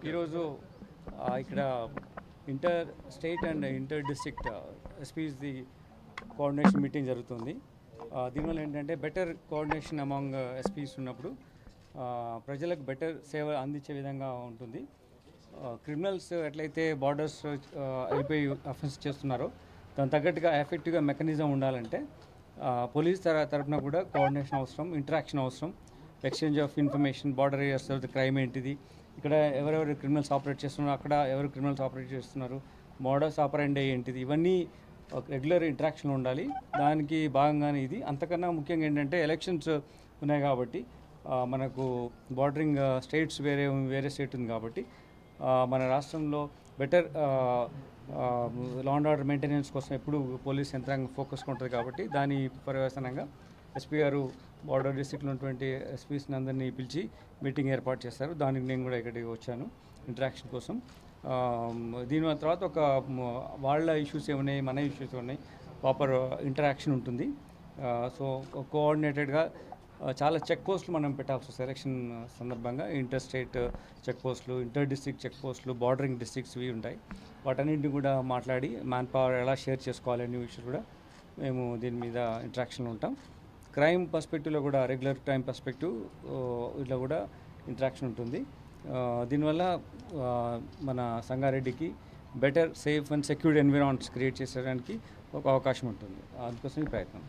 ఈరోజు ఇక్కడ inter state and inter district ఎస్పీస్ది కోఆర్డినేషన్ మీటింగ్ జరుగుతుంది. దీనివల్ల ఏంటంటే బెటర్ కోఆర్డినేషన్ అమాంగ్ ఎస్పీస్ ఉన్నప్పుడు ప్రజలకు బెటర్ సేవ అందించే విధంగా ఉంటుంది. క్రిమినల్స్ ఎట్లయితే బార్డర్స్ వెళ్ళిపోయి అఫెన్స్ చేస్తున్నారో దాని తగ్గట్టుగా ఎఫెక్టివ్గా మెకానిజం ఉండాలంటే పోలీస్ తరఫున కూడా కోఆర్డినేషన్ అవసరం, ఇంటరాక్షన్ అవసరం, exchange of information, border areas తర్వాత క్రైమ్ ఏంటిది, ఇక్కడ ఎవరెవరు క్రిమినల్స్ ఆపరేట్ చేస్తున్నారు, అక్కడ ఎవరు క్రిమినల్స్ ఆపరేట్ చేస్తున్నారు, మోడల్స్ ఆపరెండి ఏంటిది, ఇవన్నీ రెగ్యులర్ ఇంటరాక్షన్ ఉండాలి. దానికి భాగంగానే ఇది. అంతకన్నా ముఖ్యంగా ఏంటంటే ఎలక్షన్స్ ఉన్నాయి కాబట్టి మనకు బార్డరింగ్ స్టేట్స్ వేరే స్టేట్ ఉంది కాబట్టి మన రాష్ట్రంలో better law and order maintenance కోసం ఎప్పుడు పోలీస్ యంత్రాంగం ఫోకస్గా ఉంటుంది కాబట్టి దాని పర్యవసనంగా ఎస్పీ గారు బార్డర్ డిస్ట్రిక్ట్లో ఉన్నటువంటి ఎస్పీస్ని అందరినీ పిలిచి మీటింగ్ ఏర్పాటు చేస్తారు. దానికి నేను కూడా ఇక్కడికి వచ్చాను ఇంటరాక్షన్ కోసం. దీని తర్వాత ఒక వాళ్ళ ఇష్యూస్ ఏమున్నాయి, మన ఇష్యూస్ ఏమున్నాయి, ప్రాపర్ ఇంటరాక్షన్ ఉంటుంది. సో కోఆర్డినేటెడ్గా చాలా చెక్ పోస్టులు మనం పెట్టాల్సి వస్తుంది ఎలక్షన్ సందర్భంగా. ఇంటర్ స్టేట్ చెక్ పోస్టులు, ఇంటర్ డిస్ట్రిక్ట్ చెక్ పోస్టులు, బార్డరింగ్ డిస్ట్రిక్ట్స్ ఇవి ఉంటాయి. వాటన్నింటిని కూడా మాట్లాడి మ్యాన్ పవర్ ఎలా షేర్ చేసుకోవాలి అనే విషయం కూడా మేము దీని మీద ఇంటరాక్షన్లో ఉంటాం. క్రైమ్ పర్స్పెక్టివ్లో కూడా రెగ్యులర్ క్రైమ్ పర్స్పెక్టివ్ ఇట్లా కూడా ఇంటరాక్షన్ ఉంటుంది. దీనివల్ల మన సంగారెడ్డికి better safe and secured environments create చేసేయడానికి ఒక అవకాశం ఉంటుంది. అందుకోసం ఈ ప్రయత్నం.